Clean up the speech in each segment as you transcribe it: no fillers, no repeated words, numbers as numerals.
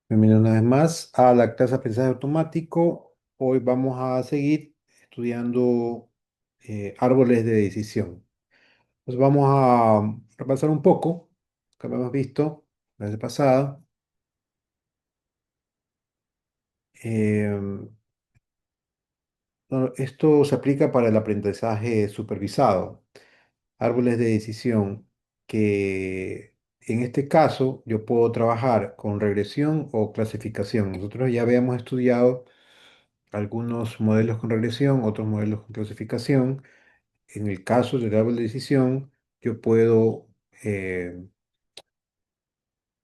Bienvenido una vez más a la clase de aprendizaje automático. Hoy vamos a seguir estudiando árboles de decisión. Pues vamos a repasar un poco lo que habíamos visto la vez pasada. Em, bueno, esto se aplica para el aprendizaje supervisado. Árboles de decisión que en este caso yo puedo trabajar con regresión o clasificación. Nosotros ya habíamos estudiado algunos modelos con regresión, otros modelos con clasificación. En el caso del árbol de decisión, yo puedo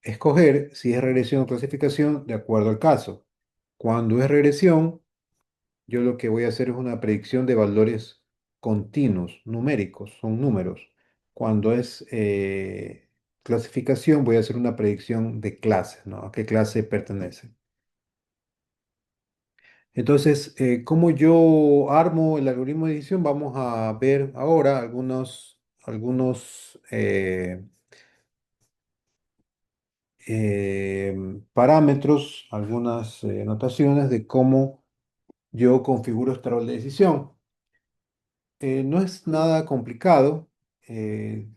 escoger si es regresión o clasificación de acuerdo al caso. Cuando es regresión, yo lo que voy a hacer es una predicción de valores continuos, numéricos, son números. Cuando es clasificación, voy a hacer una predicción de clases, ¿no? ¿A qué clase pertenece? Entonces, ¿cómo yo armo el algoritmo de decisión? Vamos a ver ahora algunos parámetros, algunas notaciones de cómo yo configuro este árbol de decisión. No es nada complicado. eh,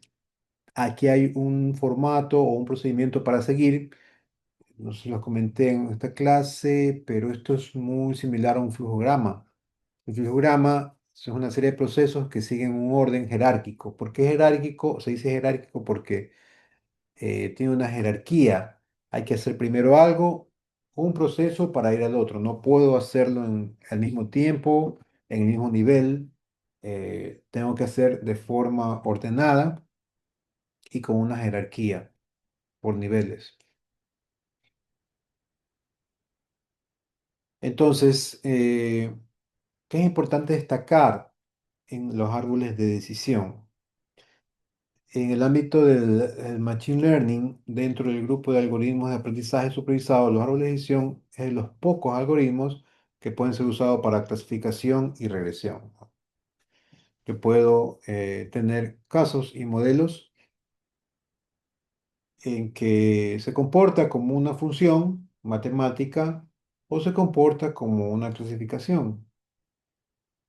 Aquí hay un formato o un procedimiento para seguir. No sé si lo comenté en esta clase, pero esto es muy similar a un flujograma. El flujograma es una serie de procesos que siguen un orden jerárquico. ¿Por qué jerárquico? Se dice jerárquico porque tiene una jerarquía. Hay que hacer primero algo, un proceso para ir al otro. No puedo hacerlo al mismo tiempo, en el mismo nivel. Tengo que hacer de forma ordenada y con una jerarquía por niveles. Entonces, ¿qué es importante destacar en los árboles de decisión? En el ámbito del Machine Learning, dentro del grupo de algoritmos de aprendizaje supervisado, los árboles de decisión es de los pocos algoritmos que pueden ser usados para clasificación y regresión. Yo puedo tener casos y modelos en que se comporta como una función matemática o se comporta como una clasificación.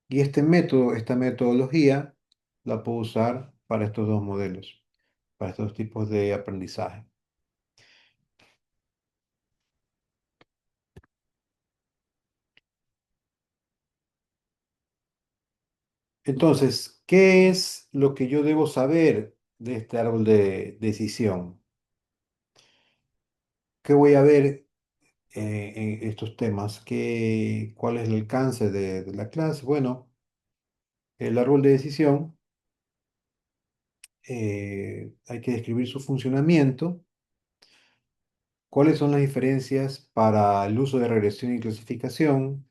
Y este método, esta metodología, la puedo usar para estos dos modelos, para estos tipos de aprendizaje. Entonces, ¿qué es lo que yo debo saber de este árbol de decisión? ¿Qué voy a ver en estos temas? ¿Cuál es el alcance de la clase? Bueno, el árbol de decisión, hay que describir su funcionamiento. ¿Cuáles son las diferencias para el uso de regresión y clasificación?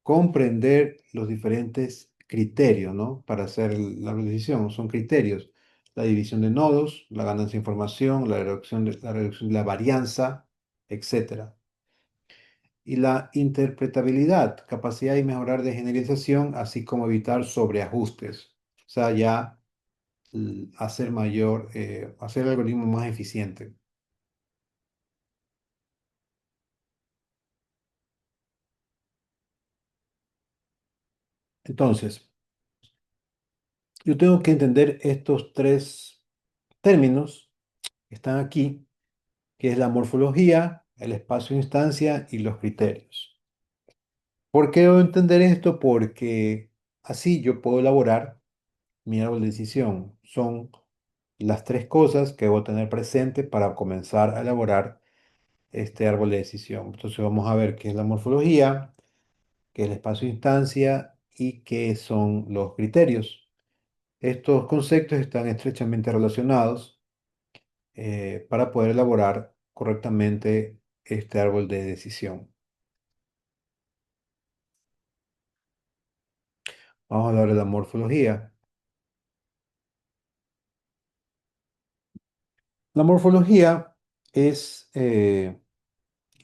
Comprender los diferentes criterios, ¿no? Para hacer la decisión. Son criterios: la división de nodos, la ganancia de información, la reducción de la varianza, etcétera. Y la interpretabilidad, capacidad de mejorar de generalización, así como evitar sobreajustes. O sea, ya hacer el algoritmo más eficiente. Entonces, yo tengo que entender estos tres términos que están aquí, que es la morfología, el espacio de instancia y los criterios. ¿Por qué debo entender esto? Porque así yo puedo elaborar mi árbol de decisión. Son las tres cosas que debo tener presente para comenzar a elaborar este árbol de decisión. Entonces vamos a ver qué es la morfología, qué es el espacio de instancia y qué son los criterios. Estos conceptos están estrechamente relacionados para poder elaborar correctamente este árbol de decisión. Vamos a hablar de la morfología. La morfología es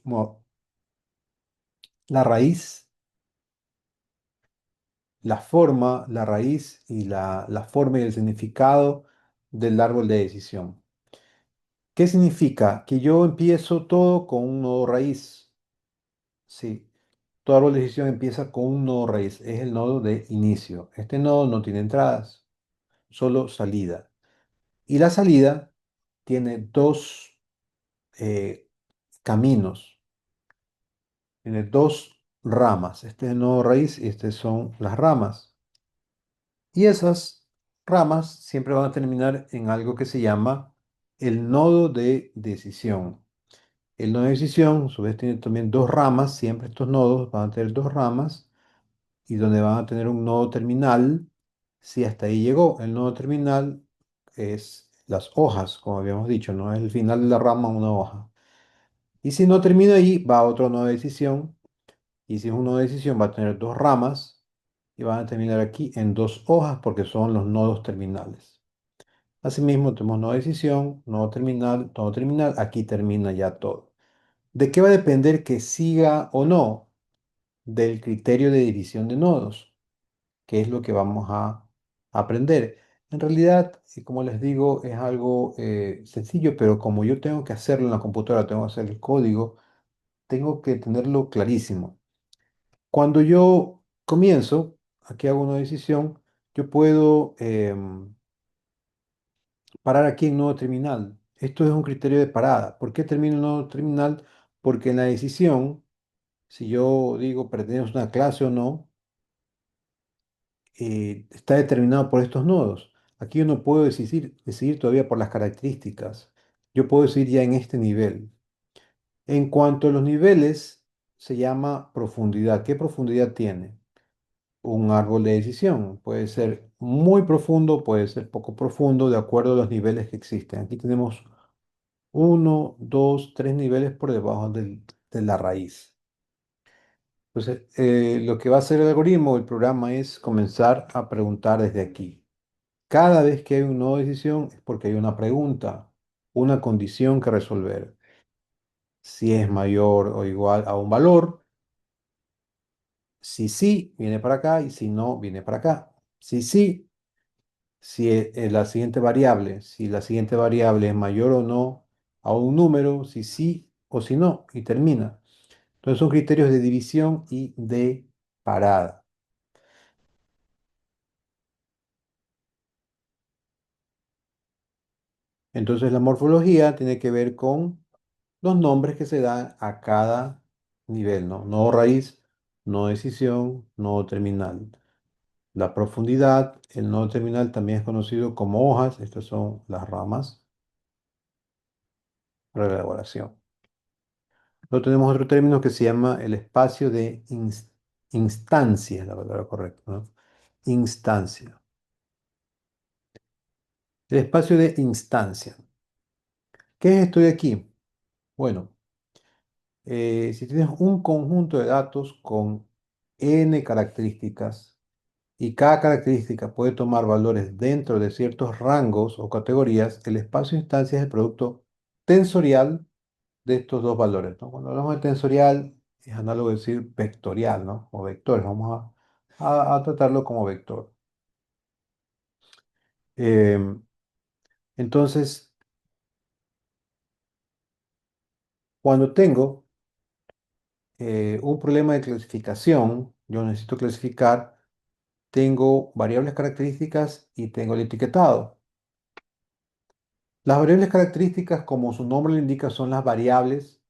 como la raíz, la forma, la raíz y la forma y el significado del árbol de decisión. ¿Qué significa? Que yo empiezo todo con un nodo raíz. Sí, todo árbol de decisión empieza con un nodo raíz. Es el nodo de inicio. Este nodo no tiene entradas, solo salida. Y la salida tiene dos eh, caminos, tiene dos ramas. Este es el nodo raíz y estas son las ramas. Y esas ramas siempre van a terminar en algo que se llama el nodo de decisión. El nodo de decisión, a su vez, tiene también dos ramas. Siempre estos nodos van a tener dos ramas y donde van a tener un nodo terminal. Si hasta ahí llegó, el nodo terminal es las hojas, como habíamos dicho, ¿no? Es el final de la rama, una hoja. Y si no termina ahí, va a otro nodo de decisión. Y si es un nodo de decisión, va a tener dos ramas y van a terminar aquí en dos hojas porque son los nodos terminales. Asimismo, tenemos nodo de decisión, nodo terminal, nodo terminal. Aquí termina ya todo. ¿De qué va a depender que siga o no? Del criterio de división de nodos, que es lo que vamos a aprender. En realidad, como les digo, es algo sencillo, pero como yo tengo que hacerlo en la computadora, tengo que hacer el código, tengo que tenerlo clarísimo. Cuando yo comienzo, aquí hago una decisión, yo puedo parar aquí en nodo terminal. Esto es un criterio de parada. ¿Por qué termino en nodo terminal? Porque en la decisión, si yo digo pertenece a una clase o no, está determinado por estos nodos. Aquí yo no puedo decidir todavía por las características. Yo puedo decidir ya en este nivel. En cuanto a los niveles, se llama profundidad. ¿Qué profundidad tiene? Un árbol de decisión. Puede ser muy profundo, puede ser poco profundo, de acuerdo a los niveles que existen. Aquí tenemos uno, dos, tres niveles por debajo de la raíz. Entonces, lo que va a hacer el algoritmo, el programa, es comenzar a preguntar desde aquí. Cada vez que hay una nueva decisión es porque hay una pregunta, una condición que resolver. Si es mayor o igual a un valor, si sí, viene para acá y si no, viene para acá. Si sí, si la siguiente variable, si la siguiente variable es mayor o no a un número, si sí o si no, y termina. Entonces son criterios de división y de parada. Entonces la morfología tiene que ver con los nombres que se dan a cada nivel, ¿no? Nodo raíz, nodo decisión, nodo terminal. La profundidad, el nodo terminal también es conocido como hojas, estas son las ramas para la elaboración. Luego tenemos otro término que se llama el espacio de instancia, es la palabra correcta, ¿no? Instancia. El espacio de instancia. ¿Qué es esto de aquí? Bueno, si tienes un conjunto de datos con n características, y cada característica puede tomar valores dentro de ciertos rangos o categorías, el espacio de instancia es el producto tensorial de estos dos valores, ¿no? Cuando hablamos de tensorial, es análogo a decir vectorial, ¿no? O vectores, vamos a tratarlo como vector. Em, entonces, cuando tengo un problema de clasificación, yo necesito clasificar, tengo variables características y tengo el etiquetado. Las variables características, como su nombre lo indica, son las variables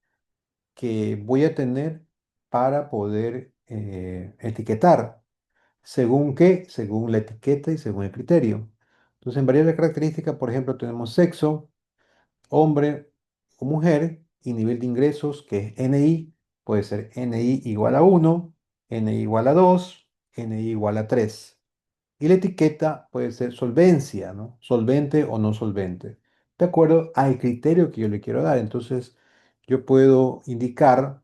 que voy a tener para poder etiquetar. ¿Según qué? Según la etiqueta y según el criterio. Entonces, en variables características, por ejemplo, tenemos sexo, hombre o mujer, y nivel de ingresos, que es NI. Puede ser NI igual a 1, NI igual a 2, NI igual a 3. Y la etiqueta puede ser solvencia, ¿no? Solvente o no solvente, de acuerdo al criterio que yo le quiero dar. Entonces, yo puedo indicar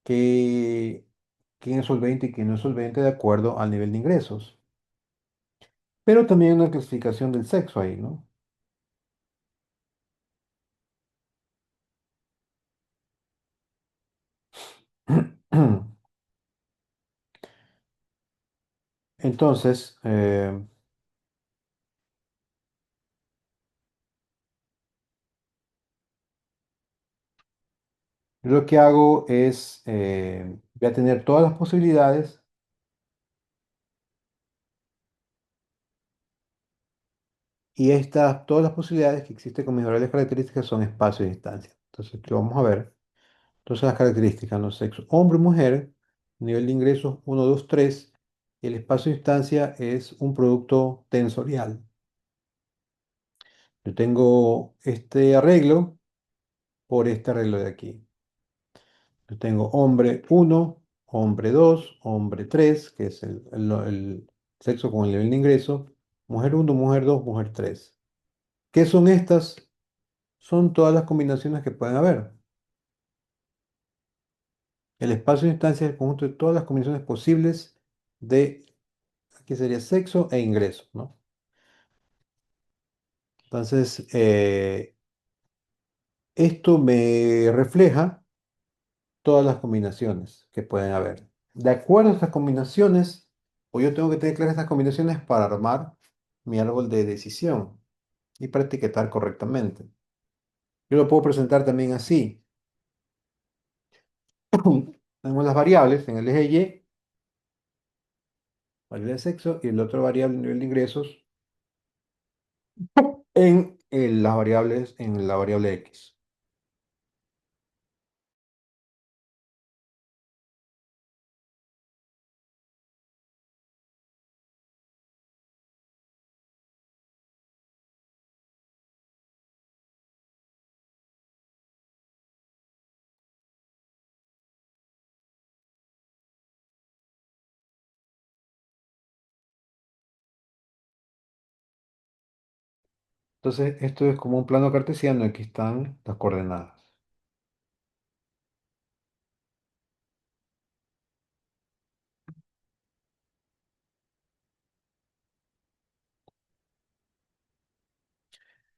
que quién es solvente y quién no es solvente de acuerdo al nivel de ingresos. Pero también una clasificación del sexo ahí, ¿no? Entonces, Yo lo que hago es, voy a tener todas las posibilidades y todas las posibilidades que existen con mis variables características son espacio y distancia. Entonces, aquí vamos a ver. Entonces, las características, los sexos, hombre y mujer, nivel de ingresos 1, 2, 3. Y el espacio y distancia es un producto tensorial. Yo tengo este arreglo por este arreglo de aquí. Yo tengo hombre 1, hombre 2, hombre 3, que es el sexo con el nivel de ingreso, mujer 1, mujer 2, mujer 3. ¿Qué son estas? Son todas las combinaciones que pueden haber. El espacio de instancia es el conjunto de todas las combinaciones posibles de, aquí sería sexo e ingreso, ¿no? Entonces, esto me refleja todas las combinaciones que pueden haber. De acuerdo a estas combinaciones, o yo tengo que tener claras estas combinaciones para armar mi árbol de decisión y para etiquetar correctamente. Yo lo puedo presentar también así. Tenemos las variables en el eje Y, variable de sexo, y el otro variable, nivel de ingresos, las variables, en la variable X. Entonces, esto es como un plano cartesiano, aquí están las coordenadas.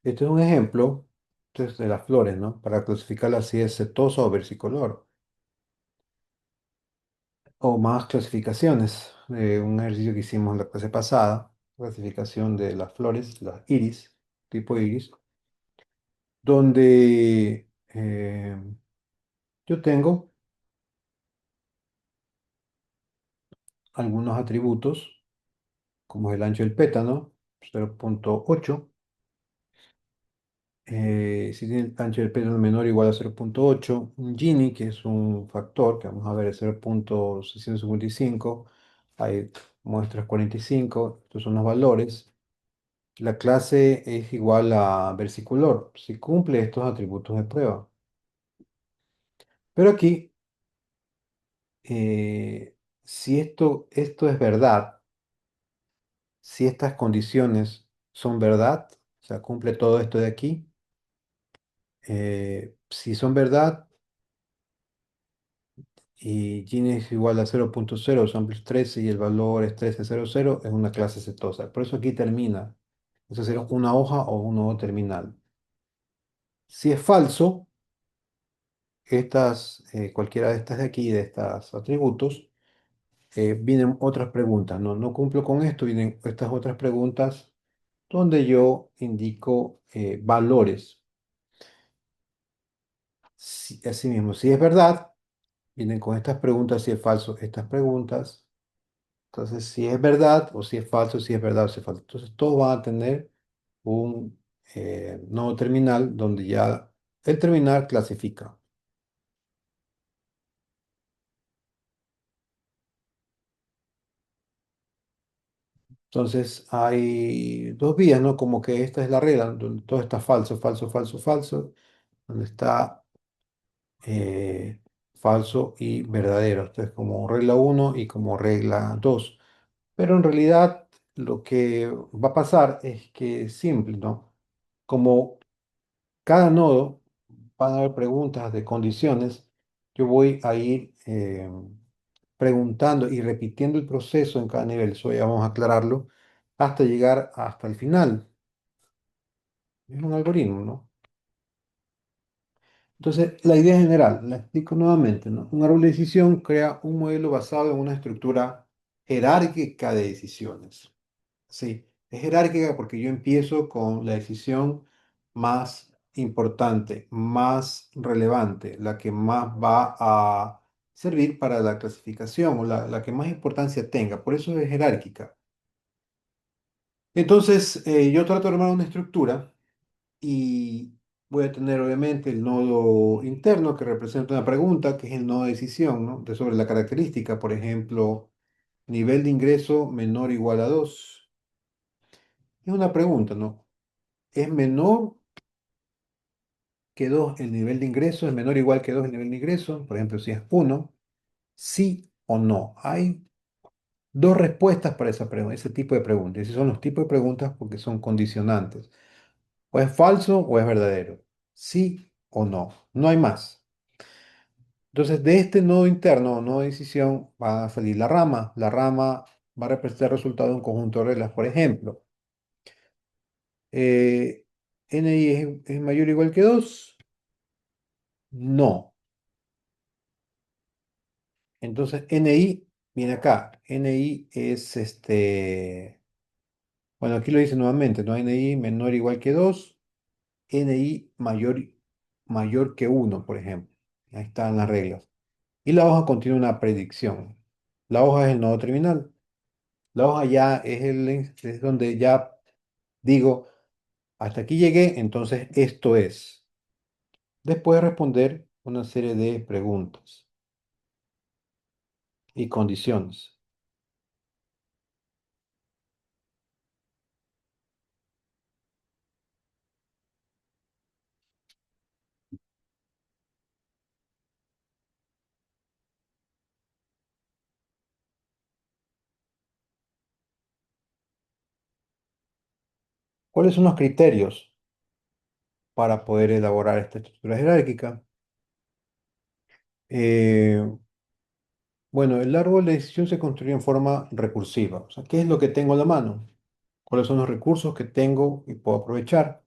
Este es un ejemplo entonces, de las flores, ¿no? Para clasificarlas si es setosa o versicolor. O más clasificaciones. Un ejercicio que hicimos la clase pasada, clasificación de las flores, las iris, tipo iris, donde yo tengo algunos atributos, como el ancho del pétalo, 0,8. Si tiene el ancho del pétalo menor o igual a 0,8, un Gini, que es un factor, que vamos a ver es 0,655, hay muestras 45, estos son los valores. La clase es igual a versicolor, si cumple estos atributos de prueba. Pero aquí, si esto es verdad, si estas condiciones son verdad, o sea, cumple todo esto de aquí, si son verdad y Gini es igual a 0,0, sample 13 y el valor es 1300, es una clase setosa. Por eso aquí termina. Eso será una hoja o un nodo terminal. Si es falso, cualquiera de estas de aquí, de estos atributos, vienen otras preguntas. No, no cumplo con esto, vienen estas otras preguntas donde yo indico valores. Asimismo, si es verdad, vienen con estas preguntas, si es falso, estas preguntas. Entonces, si es verdad o si es falso, si es verdad o si es falso. Entonces, todos van a tener un nodo terminal donde ya el terminal clasifica. Entonces, hay dos vías, ¿no? Como que esta es la regla, donde todo está falso, falso, falso, falso, donde está falso y verdadero. Esto es como regla uno y como regla 2. Pero en realidad lo que va a pasar es que es simple, ¿no? Como cada nodo van a haber preguntas de condiciones, yo voy a ir preguntando y repitiendo el proceso en cada nivel. Eso ya vamos a aclararlo hasta llegar hasta el final. Es un algoritmo, ¿no? Entonces, la idea general, la explico nuevamente, ¿no? Un árbol de decisión crea un modelo basado en una estructura jerárquica de decisiones. Sí, es jerárquica porque yo empiezo con la decisión más importante, más relevante, la que más va a servir para la clasificación o la que más importancia tenga. Por eso es jerárquica. Entonces, yo trato de armar una estructura y voy a tener obviamente el nodo interno que representa una pregunta, que es el nodo de decisión, ¿no? Sobre la característica, por ejemplo, nivel de ingreso menor o igual a 2. Es una pregunta, ¿no? ¿Es menor que 2 el nivel de ingreso? ¿Es menor o igual que 2 el nivel de ingreso? Por ejemplo, si es 1, sí o no. Hay dos respuestas para esa pregunta, ese tipo de preguntas. Esos son los tipos de preguntas porque son condicionantes. O es falso o es verdadero. Sí o no. No hay más. Entonces, de este nodo interno, nodo de decisión, va a salir la rama. La rama va a representar el resultado de un conjunto de reglas. Por ejemplo, NI es mayor o igual que 2. No. Entonces, NI viene acá. NI es bueno, aquí lo dice nuevamente, ¿no? NI menor o igual que 2. NI mayor que 1, por ejemplo. Ahí están las reglas. Y la hoja contiene una predicción. La hoja es el nodo terminal. La hoja ya es donde ya digo, hasta aquí llegué, entonces esto es. Después de responder una serie de preguntas y condiciones. ¿Cuáles son los criterios para poder elaborar esta estructura jerárquica? Eh, bueno, el árbol de decisión se construye en forma recursiva. O sea, ¿qué es lo que tengo a la mano? ¿Cuáles son los recursos que tengo y puedo aprovechar?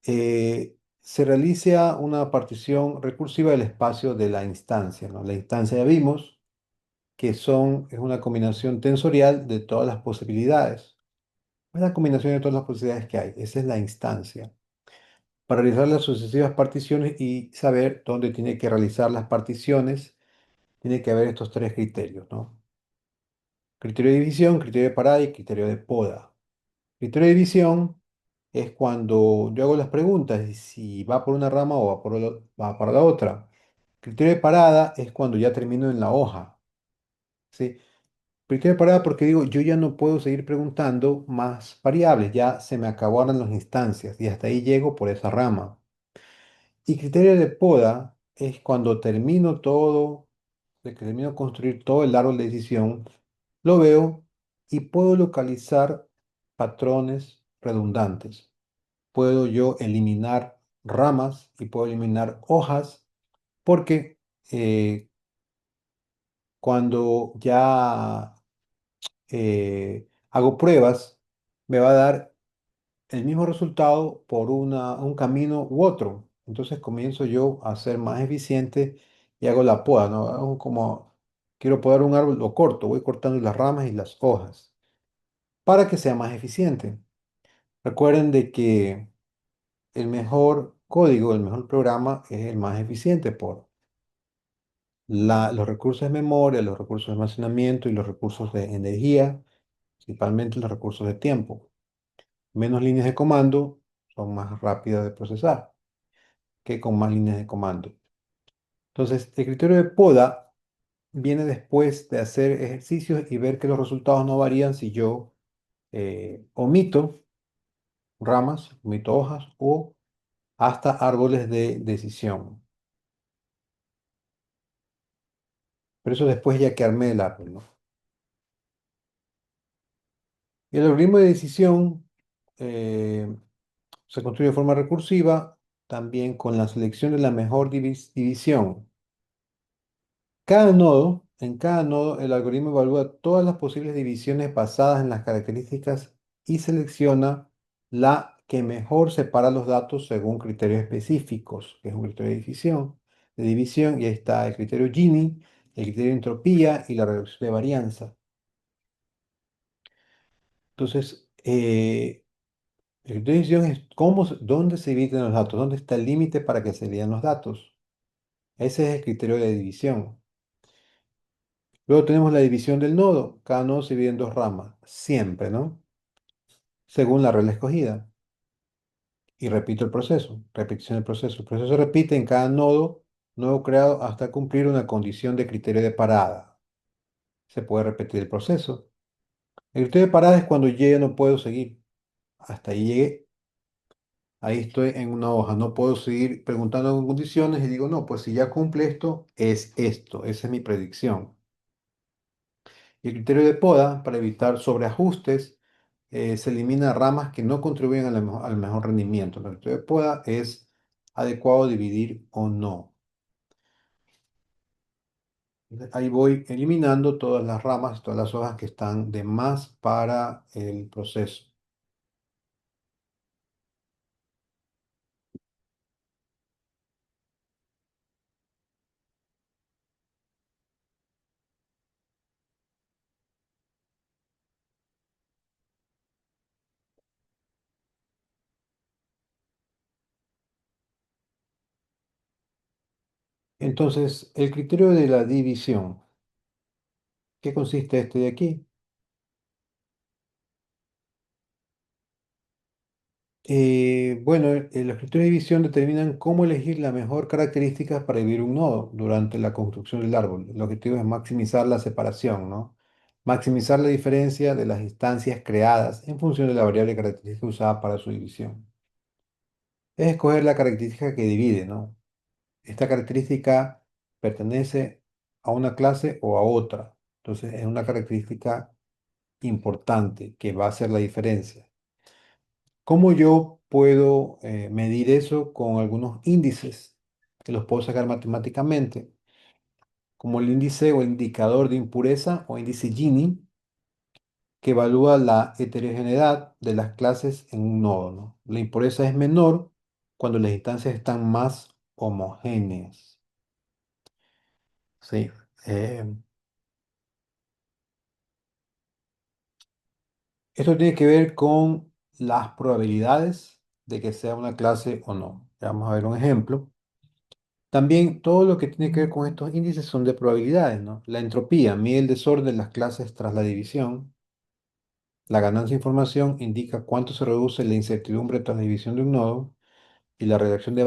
Se realiza una partición recursiva del espacio de la instancia, ¿no? La instancia ya vimos que es una combinación tensorial de todas las posibilidades. Es la combinación de todas las posibilidades que hay. Esa es la instancia. Para realizar las sucesivas particiones y saber dónde tiene que realizar las particiones, tiene que haber estos tres criterios, ¿no? Criterio de división, criterio de parada y criterio de poda. Criterio de división es cuando yo hago las preguntas y si va por una rama o va para la otra. Criterio de parada es cuando ya termino en la hoja, ¿sí? Criterio de parada porque digo, yo ya no puedo seguir preguntando más variables, ya se me acabaron las instancias y hasta ahí llego por esa rama. Y criterio de poda es cuando termino todo, de que termino de construir todo el árbol de decisión, lo veo y puedo localizar patrones redundantes. Puedo yo eliminar ramas y puedo eliminar hojas porque cuando ya hago pruebas, me va a dar el mismo resultado por un camino u otro. Entonces comienzo yo a ser más eficiente y hago la poda, ¿no? Hago como quiero podar un árbol, lo corto, voy cortando las ramas y las hojas para que sea más eficiente. Recuerden de que el mejor código, el mejor programa es el más eficiente por los recursos de memoria, los recursos de almacenamiento y los recursos de energía, principalmente los recursos de tiempo. Menos líneas de comando son más rápidas de procesar que con más líneas de comando. Entonces, el criterio de poda viene después de hacer ejercicios y ver que los resultados no varían si yo omito ramas, omito hojas o hasta árboles de decisión. Pero eso después ya que armé el árbol, ¿no? El algoritmo de decisión eh, se construye de forma recursiva, también con la selección de la mejor división. En cada nodo, el algoritmo evalúa todas las posibles divisiones basadas en las características y selecciona la que mejor separa los datos según criterios específicos, que es un criterio de división, y ahí está el criterio Gini, el criterio de entropía y la reducción de varianza. Entonces, El criterio de decisión es cómo, dónde se dividen los datos, dónde está el límite para que se lean los datos. Ese es el criterio de división. Luego tenemos la división del nodo. Cada nodo se divide en dos ramas, siempre, ¿no? Según la regla escogida. Y repito el proceso, repetición del proceso. El proceso se repite en cada nodo nuevo creado hasta cumplir una condición de criterio de parada. Se puede repetir el proceso. El criterio de parada es cuando yo ya no puedo seguir. Hasta ahí llegué. Ahí estoy en una hoja. No puedo seguir preguntando en condiciones y digo, no, pues si ya cumple esto, es esto. Esa es mi predicción. Y el criterio de poda, para evitar sobreajustes, se elimina ramas que no contribuyen al mejor rendimiento. El criterio de poda es adecuado dividir o no. Ahí voy eliminando todas las ramas, todas las hojas que están de más para el proceso. Entonces, el criterio de la división, ¿qué consiste este de aquí? Bueno, los criterios de división determinan cómo elegir la mejor característica para dividir un nodo durante la construcción del árbol. El objetivo es maximizar la separación, ¿no? Maximizar la diferencia de las instancias creadas en función de la variable característica usada para su división. Es escoger la característica que divide, ¿no? Esta característica pertenece a una clase o a otra. Entonces, es una característica importante que va a hacer la diferencia. ¿Cómo yo puedo medir eso con algunos índices que los puedo sacar matemáticamente? Como el índice o el indicador de impureza o índice Gini, que evalúa la heterogeneidad de las clases en un nodo, ¿no? La impureza es menor cuando las instancias están más homogéneas. Sí. Eh, Esto tiene que ver con las probabilidades de que sea una clase o no. Ya vamos a ver un ejemplo. También todo lo que tiene que ver con estos índices son de probabilidades, ¿no? La entropía mide el desorden de las clases tras la división. La ganancia de información indica cuánto se reduce la incertidumbre tras la división de un nodo. Y la reducción de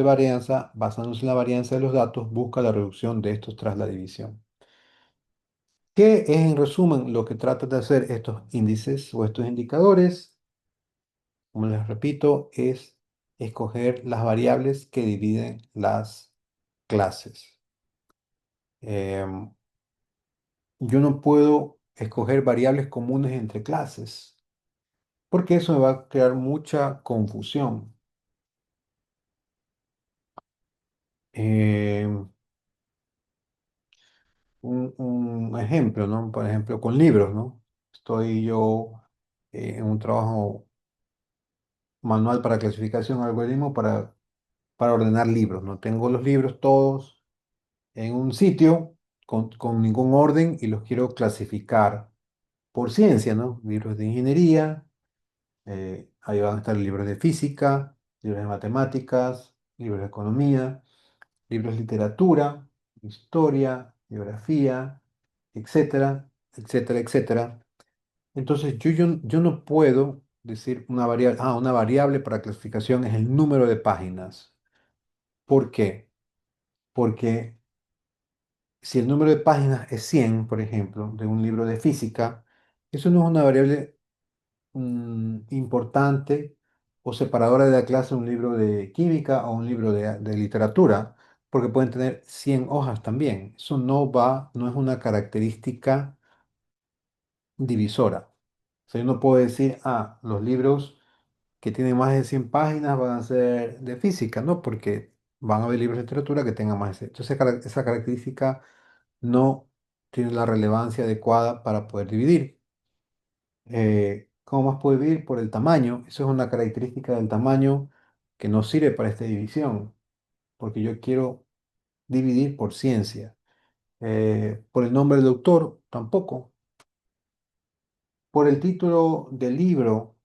varianza, basándose en la varianza de los datos, busca la reducción de estos tras la división. ¿Qué es en resumen lo que tratan de hacer estos índices o estos indicadores? Como les repito, es escoger las variables que dividen las clases. Em, yo no puedo escoger variables comunes entre clases, porque eso me va a crear mucha confusión. Em, un ejemplo, ¿no? Por ejemplo, con libros, ¿no? Estoy yo en un trabajo manual para clasificación, algoritmo para ordenar libros, ¿no? Tengo los libros todos en un sitio con ningún orden y los quiero clasificar por ciencia, ¿no? Libros de ingeniería, ahí van a estar libros de física, libros de matemáticas, libros de economía, libros de literatura, historia, geografía, etcétera, etcétera, etcétera. Entonces yo no puedo decir una variable para clasificación es el número de páginas. ¿Por qué? Porque si el número de páginas es 100, por ejemplo, de un libro de física, eso no es una variable importante o separadora de la clase de un libro de química o un libro de literatura, porque pueden tener 100 hojas también. Eso no es una característica divisora. O sea, yo no puedo decir, los libros que tienen más de 100 páginas van a ser de física, ¿no? Porque van a haber libros de literatura que tengan más de 100. Entonces, esa característica no tiene la relevancia adecuada para poder dividir. ¿Cómo más puede dividir? Por el tamaño. Eso es una característica del tamaño que no sirve para esta división, porque yo quiero dividir por ciencia. Por el nombre del autor, tampoco. Por el título del libro,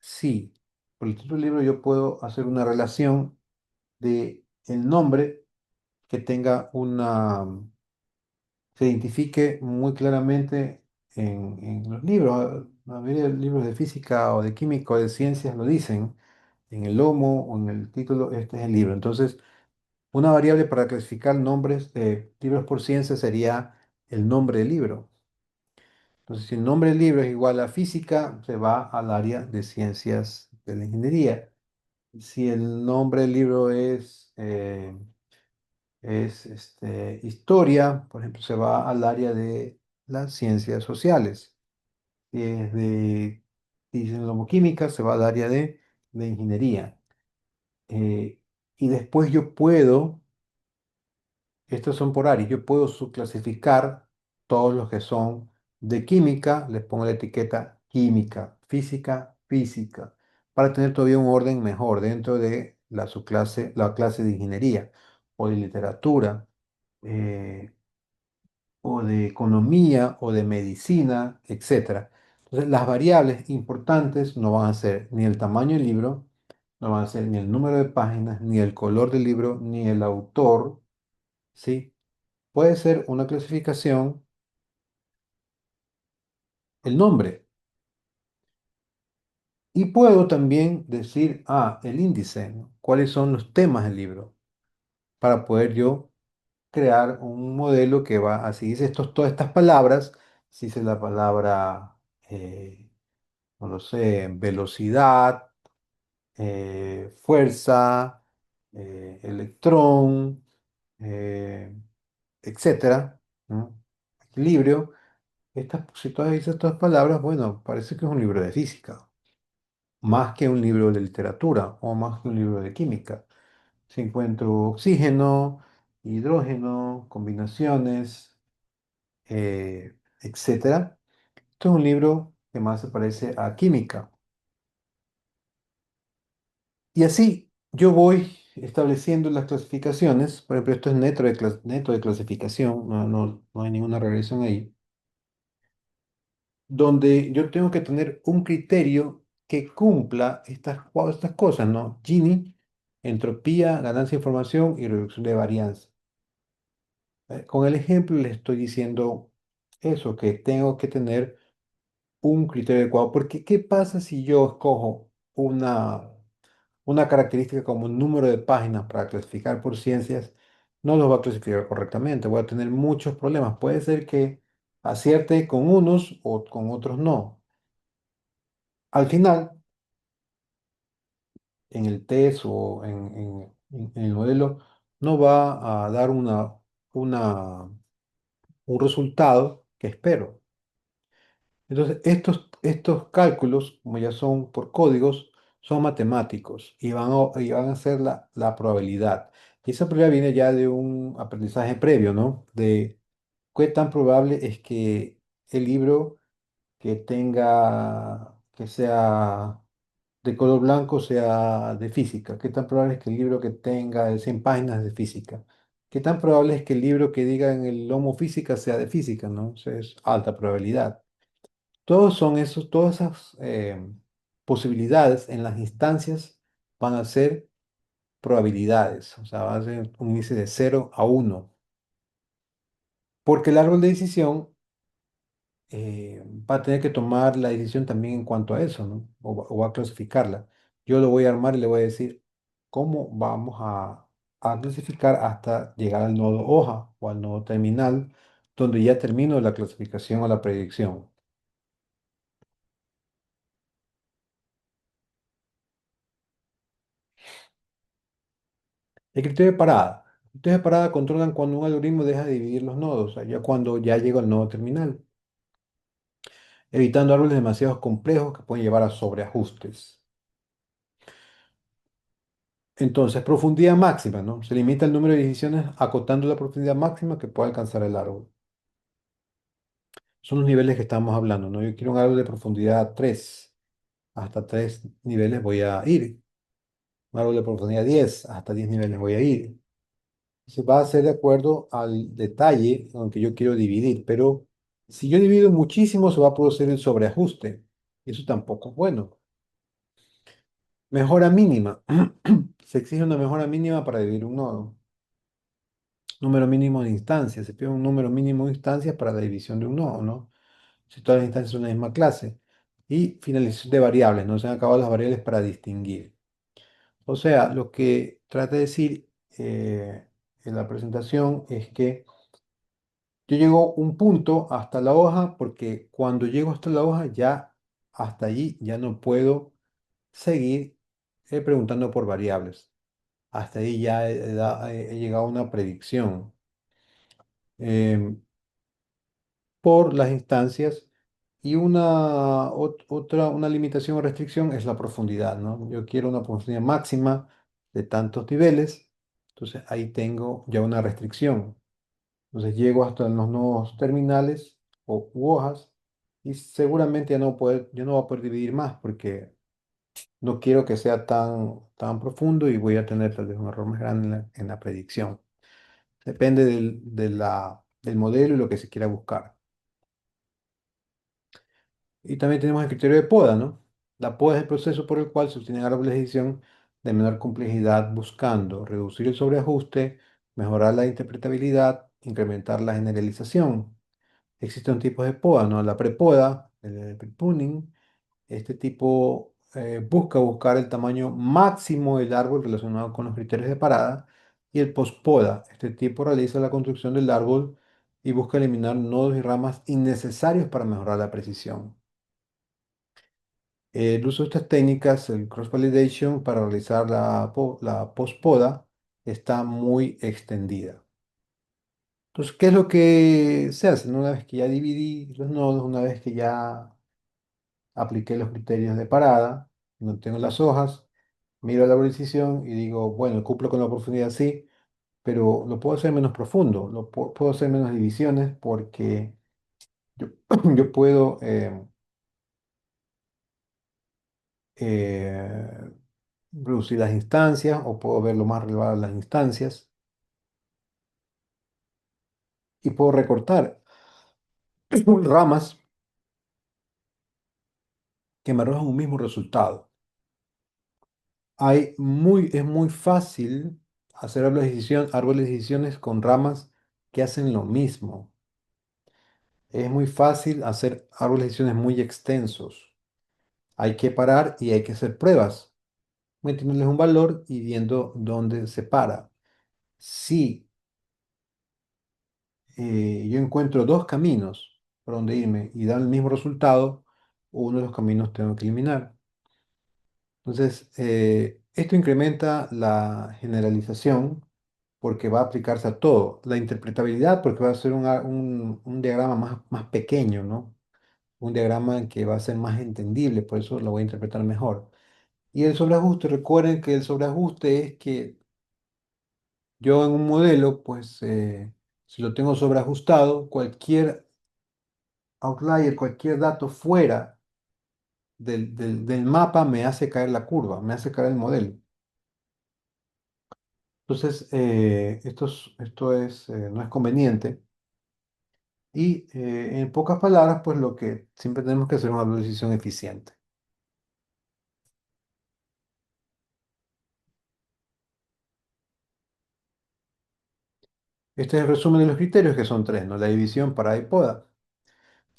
Sí, por el título del libro yo puedo hacer una relación de el nombre que tenga se identifique muy claramente en los libros. La mayoría de libros de física o de química o de ciencias lo dicen en el lomo o en el título, este es el libro. Entonces, una variable para clasificar nombres de libros por ciencia sería el nombre del libro. Entonces, si el nombre del libro es igual a física, se va al área de ciencias de la ingeniería. Si el nombre del libro es historia, por ejemplo, se va al área de las ciencias sociales. Si es de dicen lomoquímica, se va al área de ingeniería. Eh, y después yo puedo estos son por áreas. Yo puedo subclasificar todos los que son de química, les pongo la etiqueta química, física, física, para tener todavía un orden mejor dentro de la subclase, la clase de ingeniería o de literatura, eh, o de economía o de medicina, etcétera. Entonces, las variables importantes no van a ser ni el tamaño del libro, no van a ser ni el número de páginas, ni el color del libro, ni el autor, ¿sí? Puede ser una clasificación, el nombre. Y puedo también decir, el índice, ¿no? ¿Cuáles son los temas del libro? Para poder yo crear un modelo que va, así dice todas estas palabras, si dice la palabra, no lo sé, velocidad, fuerza, electrón, eh, etcétera, ¿no? Equilibrio. Si todas dice estas palabras, bueno, parece que es un libro de física, más que un libro de literatura o más que un libro de química. Si encuentro oxígeno, hidrógeno, combinaciones, etcétera. Esto es un libro que más se parece a química. Y así yo voy estableciendo las clasificaciones. Por ejemplo, esto es neto de clasificación, no hay ninguna regresión ahí, donde yo tengo que tener un criterio que cumpla estas cosas, ¿no? Gini, entropía, ganancia de información y reducción de varianza. Con el ejemplo le estoy diciendo eso, que tengo que tener un criterio adecuado, porque ¿qué pasa si yo escojo una característica como un número de páginas para clasificar por ciencias? No los va a clasificar correctamente, voy a tener muchos problemas. Puede ser que acierte con unos o con otros no. Al final, en el test o en el modelo, no va a dar una, un resultado que espero. Entonces, estos cálculos, como ya son por códigos, son matemáticos y van a ser la probabilidad. Y esa probabilidad viene ya de un aprendizaje previo, ¿no? De qué tan probable es que el libro que sea de color blanco sea de física. ¿Qué tan probable es que el libro que tenga de 100 páginas es de física? ¿Qué tan probable es que el libro que diga en el lomo física sea de física, ¿no? O sea, es alta probabilidad. Todas esas posibilidades en las instancias van a ser probabilidades, o sea, va a ser un índice de 0 a 1, porque el árbol de decisión va a tener que tomar la decisión también en cuanto a eso, ¿no? O va a clasificarla. Yo lo voy a armar y le voy a decir cómo vamos a clasificar hasta llegar al nodo hoja o al nodo terminal, donde ya termino la clasificación o la predicción. El criterio de parada. Los criterios de parada controlan cuando un algoritmo deja de dividir los nodos, o sea, ya cuando ya llega al nodo terminal, evitando árboles demasiado complejos que pueden llevar a sobreajustes. Entonces, profundidad máxima, ¿no? Se limita el número de decisiones acotando la profundidad máxima que puede alcanzar el árbol. Son los niveles que estamos hablando, ¿no? Yo quiero un árbol de profundidad 3. Hasta 3 niveles voy a ir. Un árbol de profundidad 10. Hasta 10 niveles voy a ir. Se va a hacer de acuerdo al detalle con el que yo quiero dividir, pero si yo divido muchísimo, se va a producir el sobreajuste. Y eso tampoco es bueno. Mejora mínima. Se exige una mejora mínima para dividir un nodo. Número mínimo de instancias. Se pide un número mínimo de instancias para la división de un nodo, ¿no? Si todas las instancias son de la misma clase. Y finalización de variables. No se han acabado las variables para distinguir. O sea, lo que trata de decir en la presentación es que yo llego un punto hasta la hoja porque cuando llego hasta la hoja ya hasta allí ya no puedo seguir preguntando por variables. Hasta ahí ya he llegado a una predicción por las instancias y una limitación o restricción es la profundidad, ¿no? Yo quiero una profundidad máxima de tantos niveles, entonces ahí tengo ya una restricción. Entonces llego hasta los nodos terminales u hojas y seguramente ya no voy a poder dividir más porque no quiero que sea tan profundo y voy a tener tal vez un error más grande en la predicción. Depende del modelo y lo que se quiera buscar. Y también tenemos el criterio de poda, ¿no? La poda es el proceso por el cual se obtienen árboles de decisión de menor complejidad buscando reducir el sobreajuste, mejorar la interpretabilidad, incrementar la generalización. Existen tipos de poda, ¿no? La prepoda, el prepruning. Este tipo busca buscar el tamaño máximo del árbol relacionado con los criterios de parada. Y el postpoda, este tipo realiza la construcción del árbol y busca eliminar nodos y ramas innecesarios para mejorar la precisión. El uso de estas técnicas, el cross-validation, para realizar la postpoda, está muy extendida. Entonces, ¿qué es lo que se hace? Una vez que ya dividí los nodos, una vez que ya apliqué los criterios de parada, no tengo las hojas, miro la decisión y digo, bueno, cumplo con la profundidad, sí, pero lo puedo hacer menos profundo, puedo hacer menos divisiones porque yo, yo puedo eh, reducir las instancias o puedo ver lo más relevado de las instancias y puedo recortar ramas que me arrojan un mismo resultado. Es muy fácil hacer árboles de decisiones con ramas que hacen lo mismo. Es muy fácil hacer árboles de decisiones muy extensos. Hay que parar y hay que hacer pruebas, metiéndoles un valor y viendo dónde se para. Si yo encuentro dos caminos por donde irme y dan el mismo resultado, uno de los caminos tengo que eliminar. Entonces, esto incrementa la generalización porque va a aplicarse a todo. La interpretabilidad porque va a ser un diagrama más pequeño, ¿no? Un diagrama que va a ser más entendible, por eso lo voy a interpretar mejor. Y el sobreajuste, recuerden que el sobreajuste es que yo en un modelo, pues si lo tengo sobreajustado, cualquier outlier, cualquier dato fuera del mapa me hace caer la curva, me hace caer el modelo. Entonces, no es conveniente. Y en pocas palabras, pues lo que siempre tenemos que hacer es una decisión eficiente. Este es el resumen de los criterios, que son tres, ¿no? La división, parada y poda.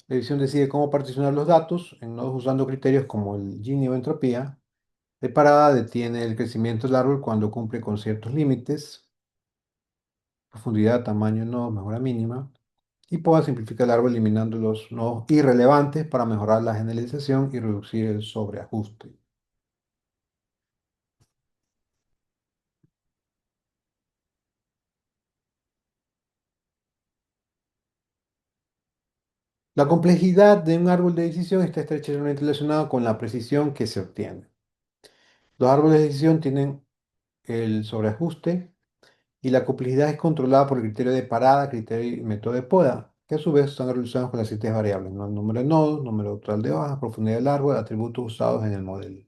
La división decide cómo particionar los datos en nodos usando criterios como el Gini o entropía. De parada detiene el crecimiento del árbol cuando cumple con ciertos límites, profundidad, tamaño, nodos, mejora mínima. Y poda simplifica el árbol eliminando los nodos irrelevantes para mejorar la generalización y reducir el sobreajuste. La complejidad de un árbol de decisión está estrechamente relacionada con la precisión que se obtiene. Los árboles de decisión tienen el sobreajuste y la complejidad es controlada por el criterio de parada, criterio y método de poda, que a su vez están relacionados con las siguientes variables, ¿no? El número de nodos, número total de hojas, profundidad del árbol, atributos usados en el modelo.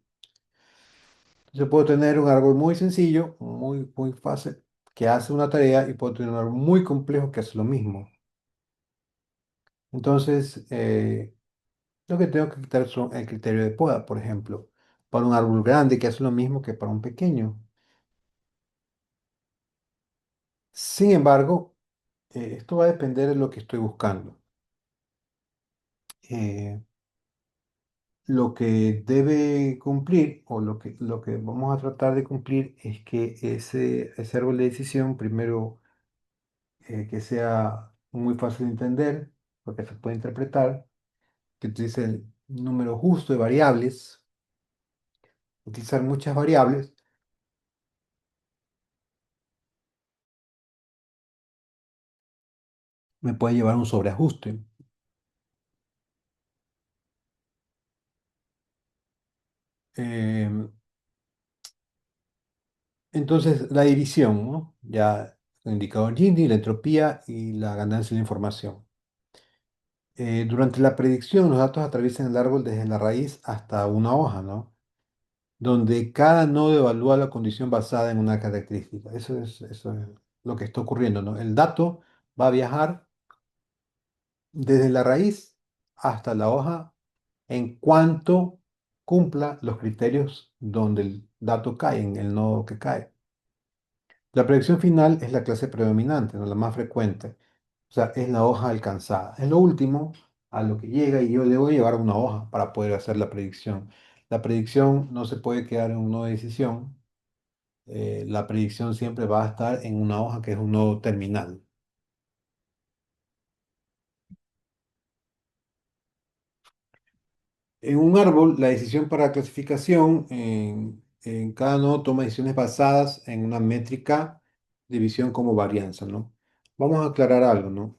Entonces puedo tener un árbol muy sencillo, muy fácil, que hace una tarea y puedo tener un árbol muy complejo que hace lo mismo. Entonces, lo que tengo que quitar son el criterio de poda, por ejemplo. para un árbol grande que hace lo mismo que para un pequeño. Sin embargo, esto va a depender de lo que estoy buscando. Eh, lo que debe cumplir o lo que vamos a tratar de cumplir es que ese árbol de decisión, primero, que sea muy fácil de entender, porque se puede interpretar, que utilice el número justo de variables. Utilizar muchas variables me puede llevar a un sobreajuste. Em, entonces, la división, ¿no? Ya el indicador Gini, la entropía y la ganancia de la información. Durante la predicción, los datos atraviesan el árbol desde la raíz hasta una hoja, ¿no? Donde cada nodo evalúa la condición basada en una característica. Eso es lo que está ocurriendo, ¿no? El dato va a viajar desde la raíz hasta la hoja en cuanto cumpla los criterios donde el dato cae, en el nodo que cae. La predicción final es la clase predominante, ¿no? La más frecuente. O sea, es la hoja alcanzada. Es lo último a lo que llega y yo debo llevar una hoja para poder hacer la predicción. La predicción no se puede quedar en un nodo de decisión. La predicción siempre va a estar en una hoja que es un nodo terminal. En un árbol, la decisión para clasificación, en cada nodo toma decisiones basadas en una métrica de visión como varianza, ¿no? Vamos a aclarar algo, ¿no?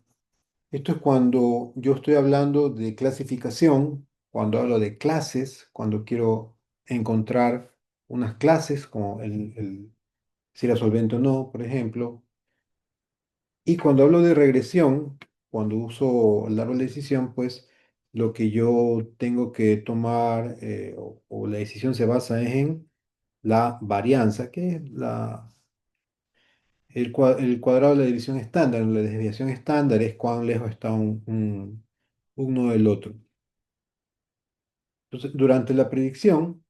Esto es cuando yo estoy hablando de clasificación, cuando hablo de clases, cuando quiero encontrar unas clases, como si era solvente o no, por ejemplo. Y cuando hablo de regresión, cuando uso el árbol de decisión, pues lo que yo tengo que tomar, o la decisión se basa en la varianza, que es el cuadrado de la división estándar. La desviación estándar es cuán lejos está uno del otro. Entonces, durante la predicción,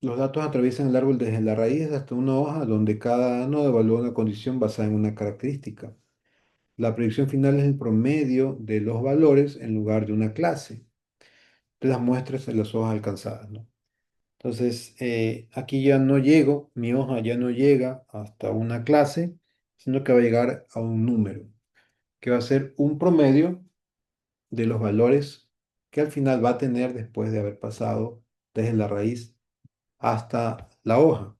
los datos atraviesan el árbol desde la raíz hasta una hoja donde cada nodo evalúa una condición basada en una característica. La predicción final es el promedio de los valores en lugar de una clase de las muestras en las hojas alcanzadas, ¿no? Entonces, aquí ya no llego, mi hoja ya no llega hasta una clase, sino que va a llegar a un número, que va a ser un promedio de los valores que al final va a tener después de haber pasado desde la raíz hasta la hoja.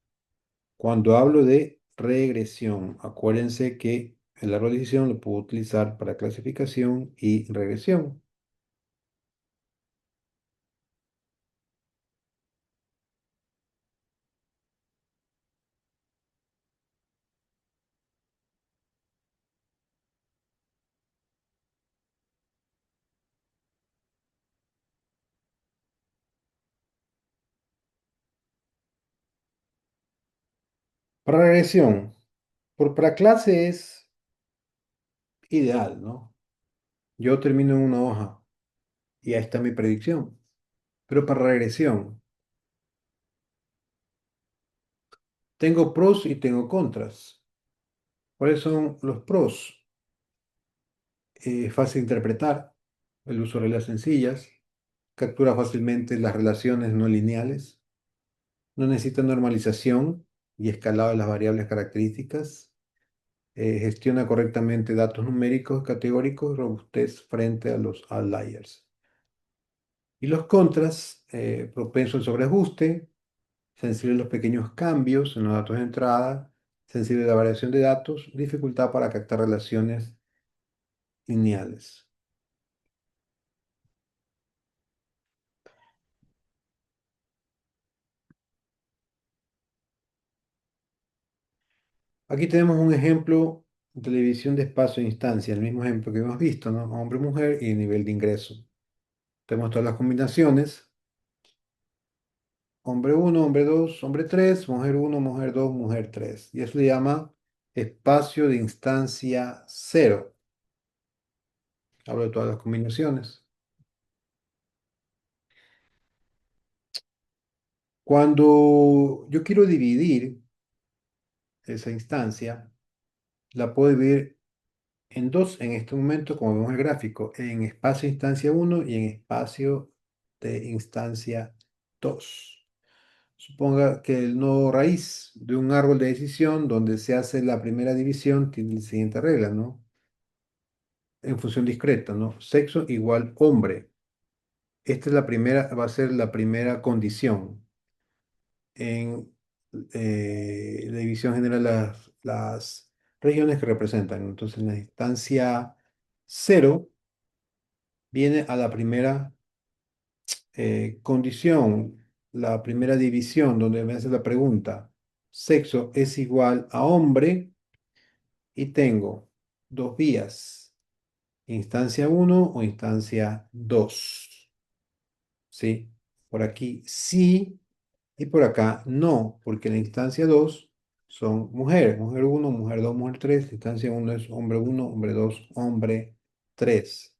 Cuando hablo de regresión, acuérdense que el árbol de decisión lo puedo utilizar para clasificación y regresión. Para regresión, para clase es ideal, ¿no? Yo termino en una hoja y ahí está mi predicción. Pero para regresión, tengo pros y tengo contras. ¿Cuáles son los pros? Fácil de interpretar, el uso de reglas sencillas, captura fácilmente las relaciones no lineales, no necesita normalización y escalado de las variables características, gestiona correctamente datos numéricos, categóricos, robustez frente a los outliers. Y los contras, propenso al sobreajuste, sensible a los pequeños cambios en los datos de entrada, sensible a la variación de datos, dificultad para captar relaciones lineales. Aquí tenemos un ejemplo de televisión de espacio e instancia, el mismo ejemplo que hemos visto, ¿no? Hombre, mujer y nivel de ingreso. Tenemos todas las combinaciones: hombre uno, hombre 2, hombre 3, mujer uno, mujer 2, mujer 3. Y eso se llama espacio de instancia cero. Hablo de todas las combinaciones. Cuando yo quiero dividir esa instancia, la puedo dividir en dos en este momento, como vemos en el gráfico, en espacio de instancia uno y en espacio de instancia 2. Suponga que el nodo raíz de un árbol de decisión donde se hace la primera división tiene la siguiente regla, ¿no? En función discreta, ¿no? Sexo igual hombre. Esta es la primera, va a ser la primera condición. En la división genera las regiones que representan. Entonces, en la instancia cero viene a la primera condición, la primera división, donde me hace la pregunta, sexo es igual a hombre, y tengo dos vías, instancia uno o instancia 2. ¿Sí? Por aquí sí y por acá no, porque la instancia 2 son mujeres, mujer uno, mujer 2, mujer 3. Instancia uno es hombre uno, hombre 2, hombre 3.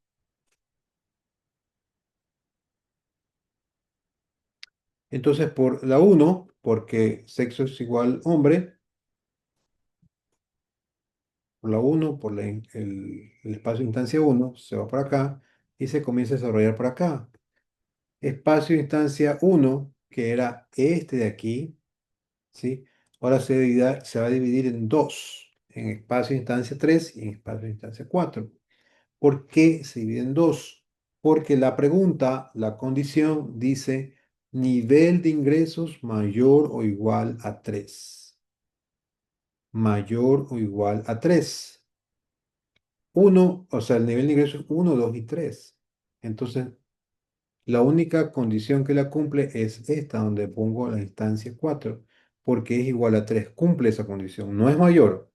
Entonces, por la uno, porque sexo es igual hombre, por la uno, por el espacio de instancia uno se va por acá y se comienza a desarrollar por acá. Espacio de instancia uno, que era este de aquí, ¿sí? Ahora se va a dividir en dos, en espacio de instancia 3 y en espacio de instancia 4. ¿Por qué se divide en dos? Porque la pregunta, la condición dice nivel de ingresos mayor o igual a 3. Mayor o igual a 3. Uno, o sea, el nivel de ingresos es 1, 2 y 3. Entonces, la única condición que la cumple es esta, donde pongo la instancia 4, porque es igual a 3. Cumple esa condición. No es mayor,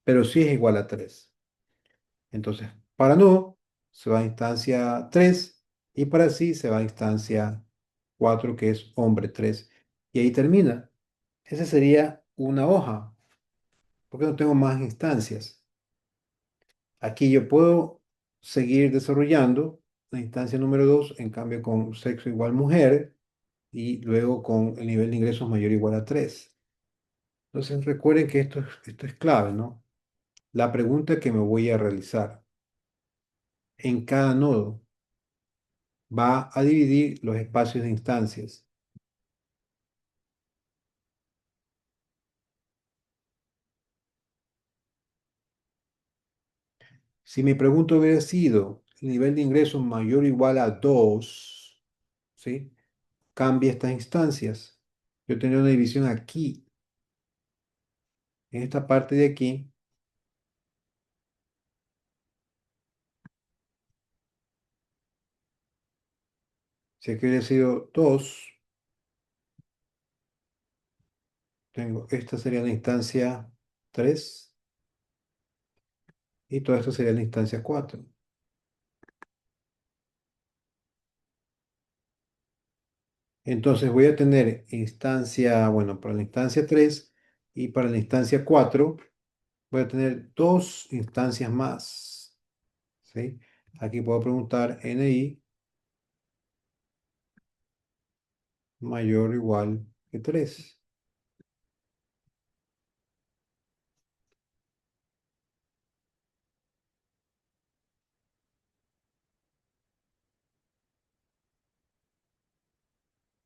pero sí es igual a 3. Entonces, para no, se va a instancia 3 y para sí se va a instancia 4, que es hombre 3. Y ahí termina. Esa sería una hoja, porque no tengo más instancias. Aquí yo puedo seguir desarrollando la instancia número 2, en cambio con sexo igual mujer y luego con el nivel de ingresos mayor o igual a 3. Entonces recuerden que esto es clave, ¿no? La pregunta que me voy a realizar en cada nodo va a dividir los espacios de instancias. Si mi pregunta hubiera sido el nivel de ingresos mayor o igual a 2, ¿sí? Cambia estas instancias. Yo tendría una división aquí, en esta parte de aquí. Si aquí hubiera sido 2, esta sería la instancia 3 y toda esta sería la instancia 4. Entonces voy a tener instancia, bueno, para la instancia 3 y para la instancia 4 voy a tener dos instancias más, ¿sí? Aquí puedo preguntar NI mayor o igual que 3.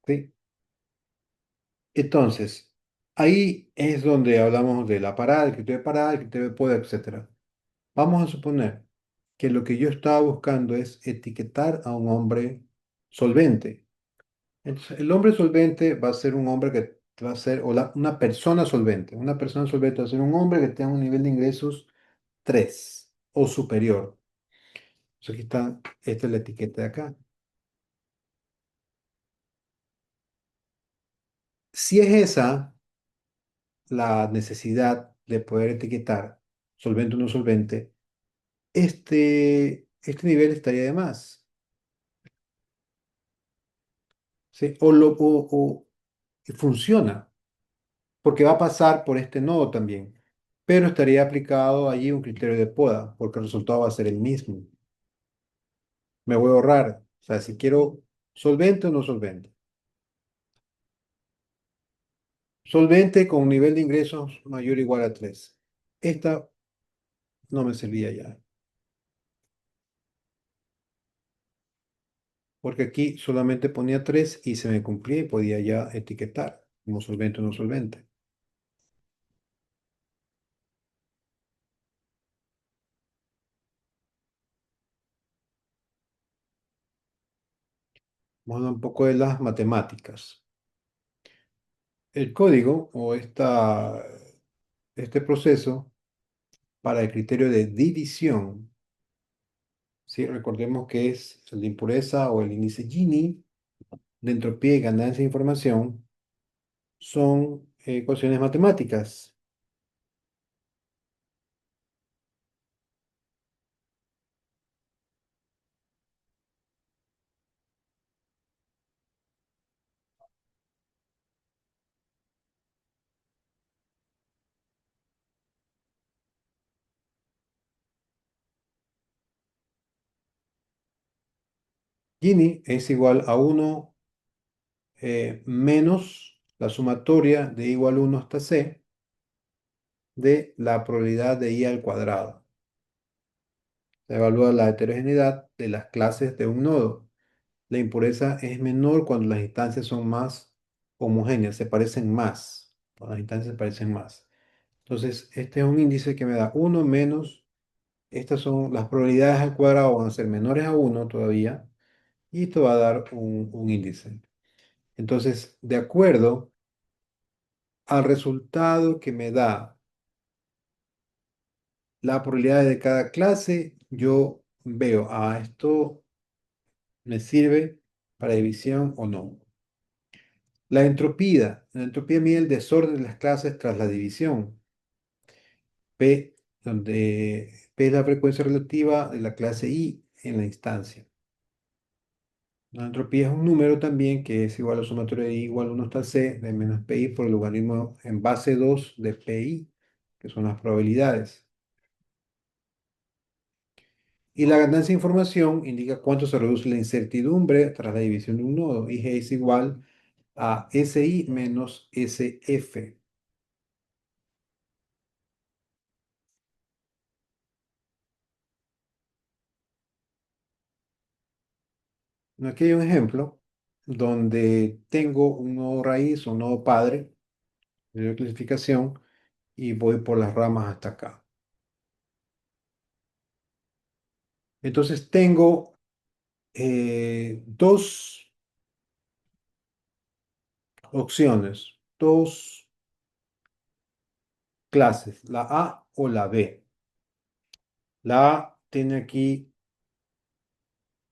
¿Sí? Entonces, ahí es donde hablamos de la parada, el criterio de parada, el criterio de poder, etcétera. Vamos a suponer que lo que yo estaba buscando es etiquetar a un hombre solvente. Entonces, el hombre solvente va a ser un hombre que va a ser, una persona solvente. Una persona solvente va a ser un hombre que tenga un nivel de ingresos 3 o superior. Entonces, aquí está, esta es la etiqueta de acá. Si es esa la necesidad de poder etiquetar solvente o no solvente, este nivel estaría de más. ¿Sí? Y funciona, porque va a pasar por este nodo también, pero estaría aplicado allí un criterio de poda, porque el resultado va a ser el mismo. Me voy a ahorrar, o sea, si quiero solvente o no solvente. Solvente con nivel de ingresos mayor o igual a 3. Esta no me servía ya, porque aquí solamente ponía 3 y se me cumplía y podía ya etiquetar como solvente o no solvente. Vamos a hablar un poco de las matemáticas. El código o este proceso para el criterio de división, ¿sí? Recordemos que es el de impureza o el índice Gini de entropía y ganancia de información, son ecuaciones matemáticas. Gini es igual a uno menos la sumatoria de igual 1 hasta c de la probabilidad de i al cuadrado. Se evalúa la heterogeneidad de las clases de un nodo. La impureza es menor cuando las instancias son más homogéneas, se parecen más. Cuando las instancias se parecen más. Entonces, este es un índice que me da uno menos, estas son las probabilidades al cuadrado, van a ser menores a uno todavía, y esto va a dar un índice. Entonces, de acuerdo al resultado que me da la probabilidad de cada clase, yo veo, esto me sirve para división o no. La entropía mide el desorden de las clases tras la división. P, donde P es la frecuencia relativa de la clase I en la instancia. La entropía es un número también que es igual a la sumatoria de I igual a 1 hasta C de menos PI por el logaritmo en base 2 de PI, que son las probabilidades. Y la ganancia de información indica cuánto se reduce la incertidumbre tras la división de un nodo. Y G es igual a SI menos SF. Aquí hay un ejemplo donde tengo un nodo raíz o un nodo padre de clasificación y voy por las ramas hasta acá. Entonces tengo dos opciones, dos clases, la A o la B. La A tiene aquí,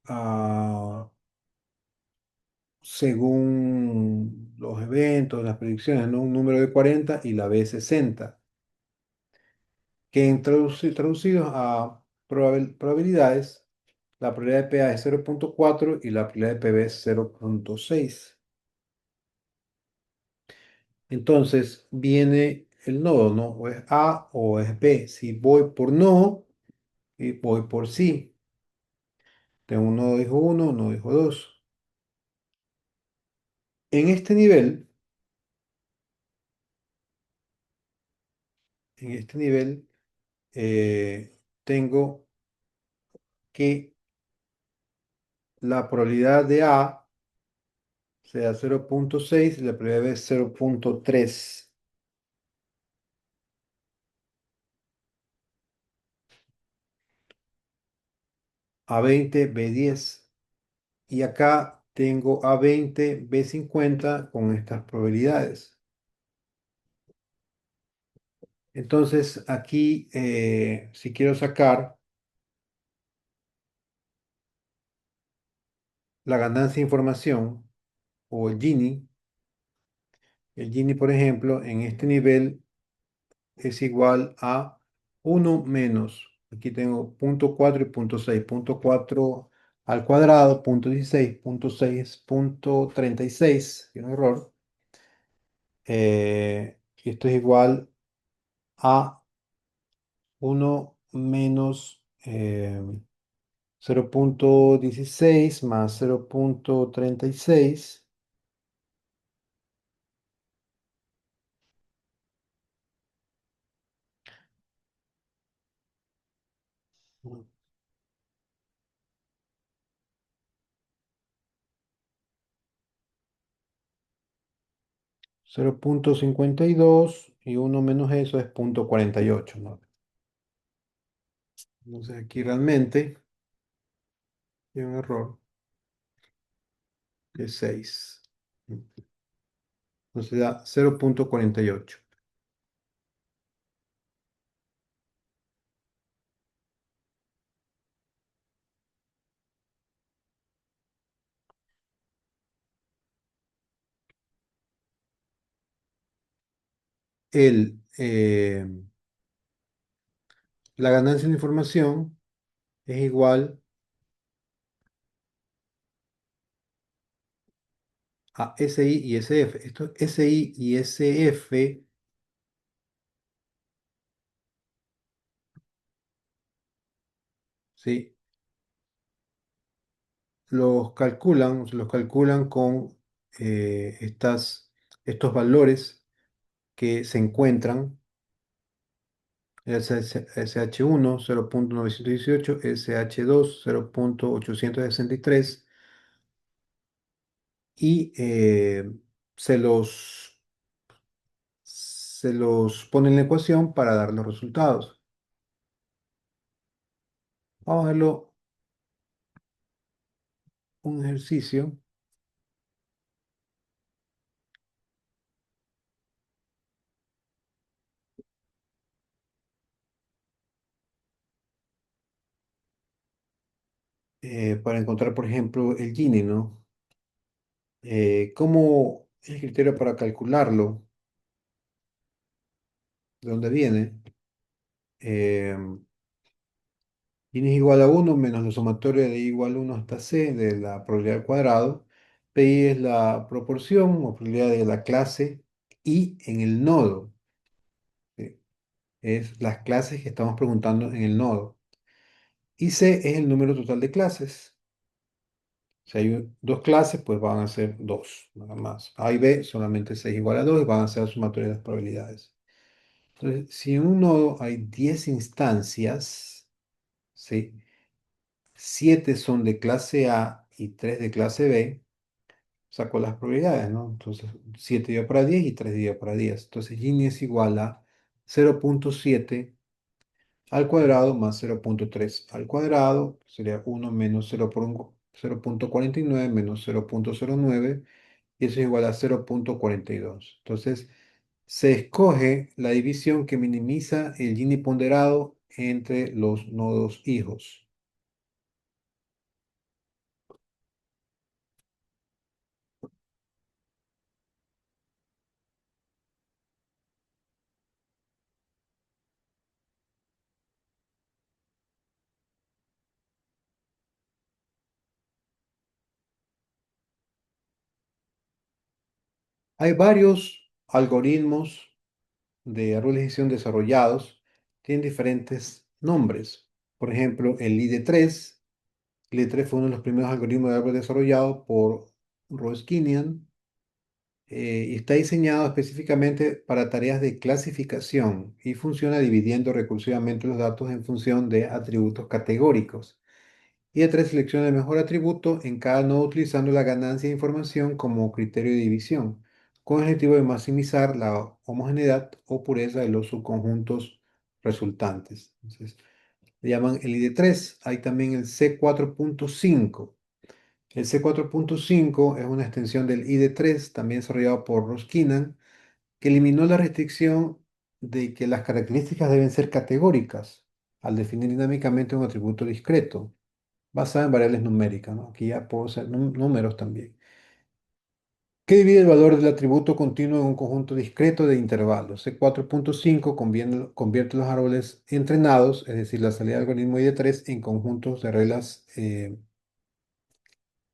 ah, según los eventos, las predicciones, ¿no? Un número de 40 y la B 60, que traducidos a probabilidades, la probabilidad de PA es 0,4 y la probabilidad de PB es 0,6. Entonces viene el nodo, ¿no? O es A o es B. Si voy por no, y voy por sí. Tengo un nodo hijo uno, un nodo hijo 2. En este nivel, en este nivel, tengo que la probabilidad de A sea 0,6 y la probabilidad de B es 0,3. A20, B10. Y acá tengo A20, B50 con estas probabilidades. Entonces, aquí, si quiero sacar la ganancia de información o el Gini, por ejemplo, en este nivel es igual a uno menos, aquí tengo punto 4 y punto 6, punto 4 al cuadrado, punto 16, punto 6, punto 36, tiene un error. Y esto es igual a uno menos 0,16 más 0,36 0,52 y uno menos eso es 0,48, ¿no? Entonces aquí realmente hay un error de 6. Entonces da 0,48. El, la ganancia de información es igual a SI y SF. Esto SI y SF, ¿sí? Los calculan con estos valores que se encuentran, SH1 0,918, SH2 0,863 y se los, se los pone en la ecuación para dar los resultados. Vamos a verlo un ejercicio para encontrar, por ejemplo, el Gini, ¿no? ¿Cómo es el criterio para calcularlo? ¿De dónde viene? Eh, Gini es igual a uno menos la sumatoria de I igual a 1 hasta C de la probabilidad al cuadrado. Pi es la proporción o probabilidad de la clase I en el nodo. ¿Sí? Es las clases que estamos preguntando en el nodo. Y C es el número total de clases. Si hay dos clases, pues van a ser dos, nada más. A y B solamente 6 igual a 2 y van a ser la sumatoria de las probabilidades. Entonces, si en un nodo hay 10 instancias, ¿sí? 7 son de clase A y 3 de clase B, saco las probabilidades, ¿no? Entonces, 7 dio para 10 y 3 dio para 10. Entonces, Gini es igual a 0,7 al cuadrado más 0,3 al cuadrado, sería uno menos 0,49 menos 0,09, y eso es igual a 0,42. Entonces, se escoge la división que minimiza el Gini ponderado entre los nodos hijos. Hay varios algoritmos de árbol de decisión desarrollados, tienen diferentes nombres. Por ejemplo, el ID3. El ID3 fue uno de los primeros algoritmos de árbol desarrollado por Roskinian, y está diseñado específicamente para tareas de clasificación y funciona dividiendo recursivamente los datos en función de atributos categóricos. ID3 selecciona el mejor atributo en cada nodo utilizando la ganancia de información como criterio de división, con el objetivo de maximizar la homogeneidad o pureza de los subconjuntos resultantes. Entonces, le llaman el ID3. Hay también el C4.5. El C4.5 es una extensión del ID3, también desarrollado por Roskinan, que eliminó la restricción de que las características deben ser categóricas al definir dinámicamente un atributo discreto, basado en variables numéricas, ¿no? Aquí ya puedo ser números también. ¿Qué divide el valor del atributo continuo en un conjunto discreto de intervalos? C4.5 convierte los árboles entrenados, es decir, la salida del algoritmo ID3, en conjuntos de reglas, en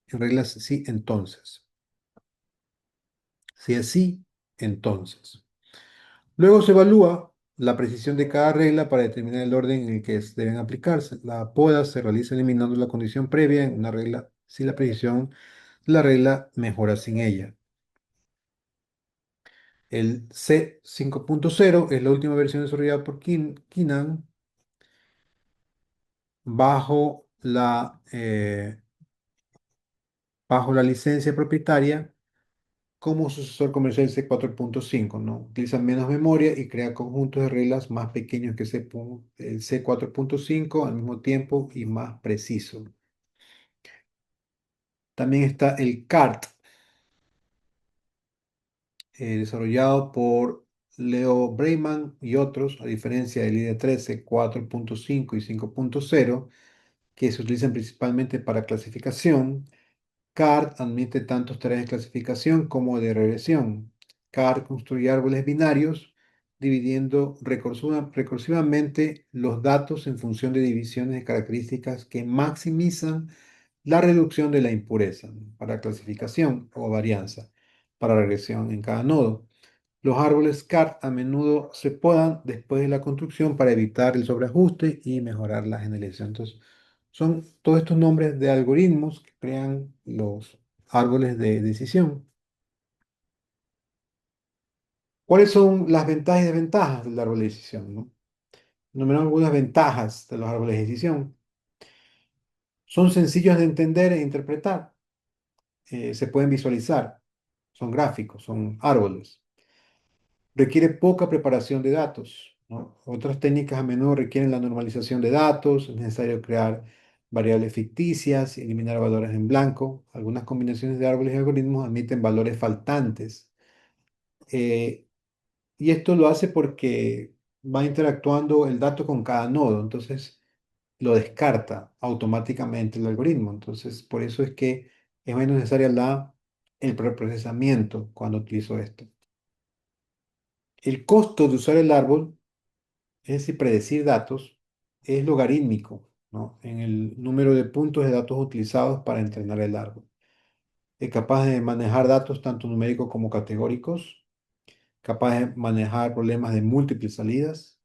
reglas sí, entonces. Si es sí, entonces. Luego se evalúa la precisión de cada regla para determinar el orden en el que deben aplicarse. La poda se realiza eliminando la condición previa en una regla si la precisión de la regla mejora sin ella. El C5.0 es la última versión desarrollada por Kinan, bajo bajo la licencia propietaria como sucesor comercial C4.5, ¿no? Utiliza menos memoria y crea conjuntos de reglas más pequeños que el C4.5 al mismo tiempo y más preciso. También está el CART, desarrollado por Leo Breiman y otros, a diferencia del IDE 13, 4.5 y 5.0, que se utilizan principalmente para clasificación. CART admite tanto tareas de clasificación como de regresión. CART construye árboles binarios dividiendo recursivamente los datos en función de divisiones de características que maximizan la reducción de la impureza, ¿no? Para clasificación o varianza, para regresión en cada nodo. Los árboles CART a menudo se podan después de la construcción para evitar el sobreajuste y mejorar la generalización. Entonces, son todos estos nombres de algoritmos que crean los árboles de decisión. ¿Cuáles son las ventajas y desventajas del árbol de decisión, no? Enumeramos algunas ventajas de los árboles de decisión. Son sencillos de entender e interpretar. Se pueden visualizar. Son gráficos, son árboles. Requiere poca preparación de datos, ¿no? Otras técnicas a menudo requieren la normalización de datos, es necesario crear variables ficticias y eliminar valores en blanco. Algunas combinaciones de árboles y algoritmos admiten valores faltantes. Eh, y esto lo hace porque va interactuando el dato con cada nodo, entonces lo descarta automáticamente el algoritmo. Entonces, por eso es que es menos necesaria el preprocesamiento cuando utilizo esto. El costo de usar el árbol, es decir, predecir datos, es logarítmico, ¿no? En el número de puntos de datos utilizados para entrenar el árbol. Es capaz de manejar datos tanto numéricos como categóricos, capaz de manejar problemas de múltiples salidas.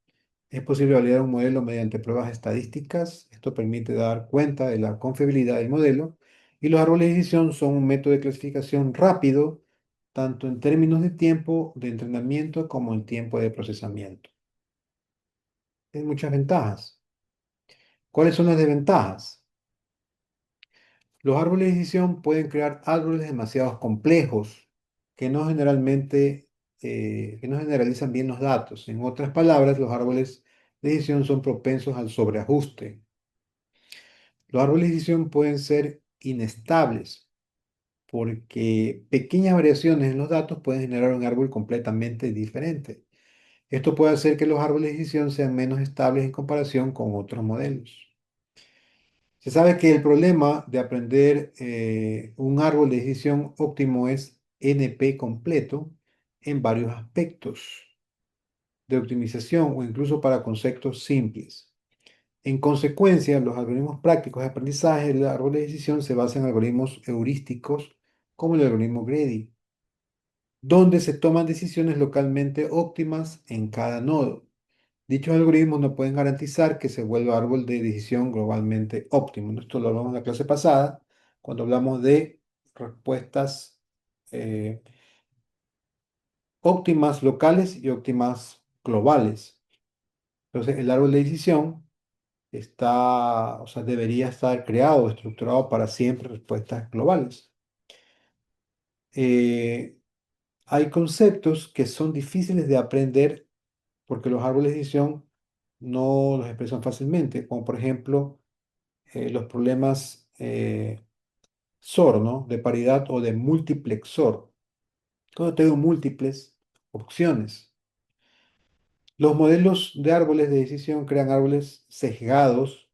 Es posible validar un modelo mediante pruebas estadísticas. Esto permite dar cuenta de la confiabilidad del modelo. Y los árboles de decisión son un método de clasificación rápido, tanto en términos de tiempo de entrenamiento como en tiempo de procesamiento. Tiene muchas ventajas. ¿Cuáles son las desventajas? Los árboles de decisión pueden crear árboles demasiado complejos que no generalizan bien los datos. En otras palabras, los árboles de decisión son propensos al sobreajuste. Los árboles de decisión pueden ser inestables porque pequeñas variaciones en los datos pueden generar un árbol completamente diferente. Esto puede hacer que los árboles de decisión sean menos estables en comparación con otros modelos. Se sabe que el problema de aprender un árbol de decisión óptimo es NP completo en varios aspectos de optimización o incluso para conceptos simples. En consecuencia, los algoritmos prácticos de aprendizaje del árbol de decisión se basan en algoritmos heurísticos como el algoritmo Grady, donde se toman decisiones localmente óptimas en cada nodo. Dichos algoritmos no pueden garantizar que se vuelva árbol de decisión globalmente óptimo. Esto lo hablamos en la clase pasada, cuando hablamos de respuestas eh, óptimas locales y óptimas globales. Entonces, el árbol de decisión o sea, debería estar creado o estructurado para siempre respuestas globales. Eh, Hay conceptos que son difíciles de aprender porque los árboles de decisión no los expresan fácilmente, como por ejemplo los problemas XOR, ¿no? De paridad o de múltiple XOR. Cuando tengo múltiples opciones. Los modelos de árboles de decisión crean árboles sesgados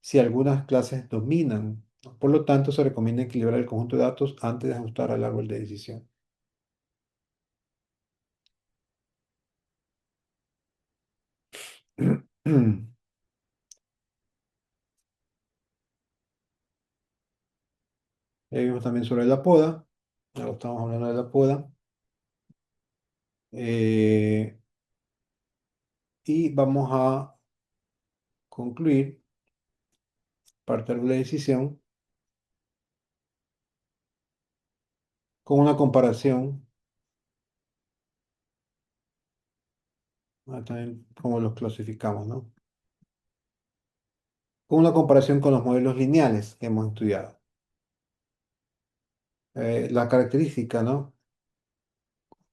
si algunas clases dominan, ¿no? Por lo tanto, se recomienda equilibrar el conjunto de datos antes de ajustar al árbol de decisión. Ya vimos también sobre la poda. Ya estamos hablando de la poda. Eh, y vamos a concluir parte del árbol de decisión con una comparación, también cómo los clasificamos, ¿no? con una comparación con los modelos lineales que hemos estudiado. La característica, ¿no?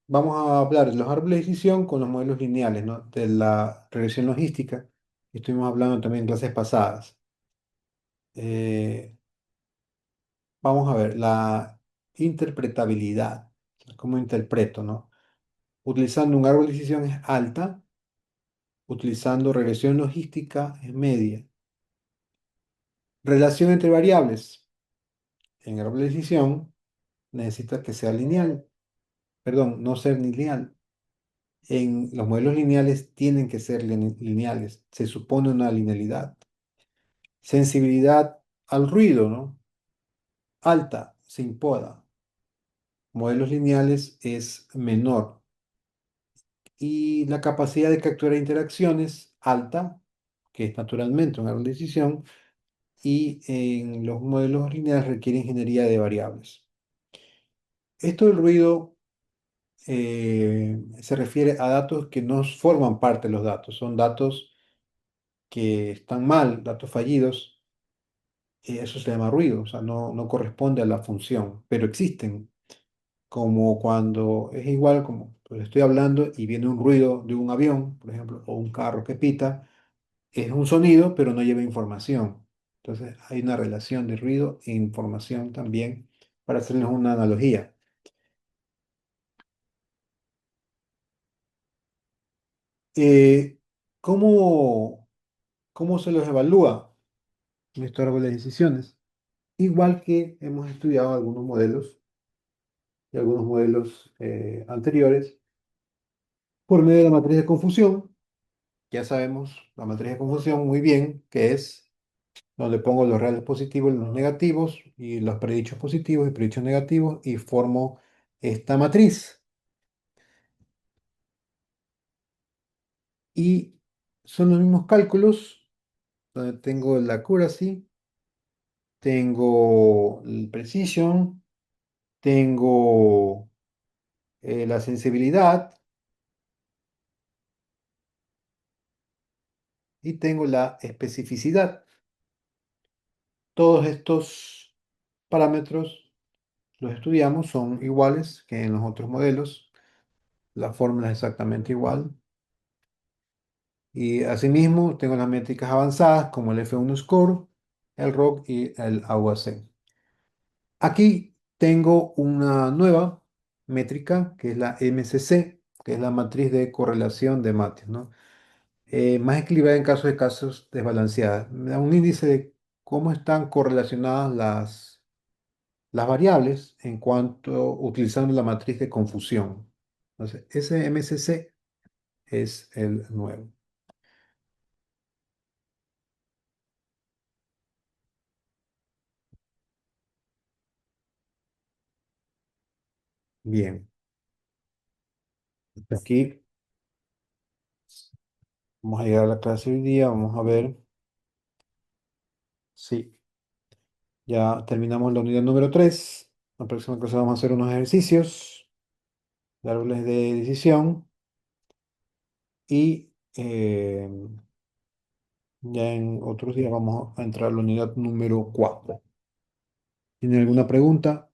Vamos a hablar de los árboles de decisión con los modelos lineales, ¿no? De la regresión logística, que estuvimos hablando también en clases pasadas. Eh, Vamos a ver la interpretabilidad, cómo interpreto, ¿no? Utilizando un árbol de decisión es alta, utilizando regresión logística es media. Relación entre variables. En árbol de decisión necesita que sea lineal, perdón, no ser lineal. En los modelos lineales tienen que ser lineales, se supone una linealidad. Sensibilidad al ruido, ¿no? Alta, sin poda. Modelos lineales es menor. Y la capacidad de capturar interacciones, alta, que es naturalmente una gran decisión. Y en los modelos lineales requiere ingeniería de variables. Esto del ruido se refiere a datos que no forman parte de los datos, son datos que están mal, datos fallidos. Eso se llama ruido, o sea, no corresponde a la función, pero existen, como cuando es igual, como pues, estoy hablando y viene un ruido de un avión, por ejemplo, o un carro que pita, es un sonido, pero no lleva información. Entonces hay una relación de ruido e información también, para hacerles una analogía. Eh, ¿cómo, cómo se los evalúa en estos árboles de decisiones? Igual que hemos estudiado algunos modelos y algunos modelos anteriores, por medio de la matriz de confusión. Ya sabemos la matriz de confusión muy bien, que es donde pongo los reales positivos y los negativos, y los predichos positivos y predichos negativos, y formo esta matriz. Y son los mismos cálculos, donde tengo la accuracy, tengo el precision, tengo la sensibilidad y tengo la especificidad. Todos estos parámetros los estudiamos, son iguales que en los otros modelos. La fórmula es exactamente igual. Y asimismo, tengo las métricas avanzadas como el F1 Score, el ROC y el AUAC. Aquí tengo una nueva métrica que es la MCC, que es la matriz de correlación de Mathews, ¿no? Más equilibrada en casos desbalanceadas. Me da un índice de cómo están correlacionadas las variables en cuanto utilizando la matriz de confusión. Entonces, ese MCC es el nuevo. Bien, aquí vamos a llegar a la clase de hoy día. Vamos a ver si ya terminamos la unidad número 3. La próxima clase vamos a hacer unos ejercicios de árboles de decisión y ya en otros días vamos a entrar a la unidad número 4. ¿Tiene alguna pregunta?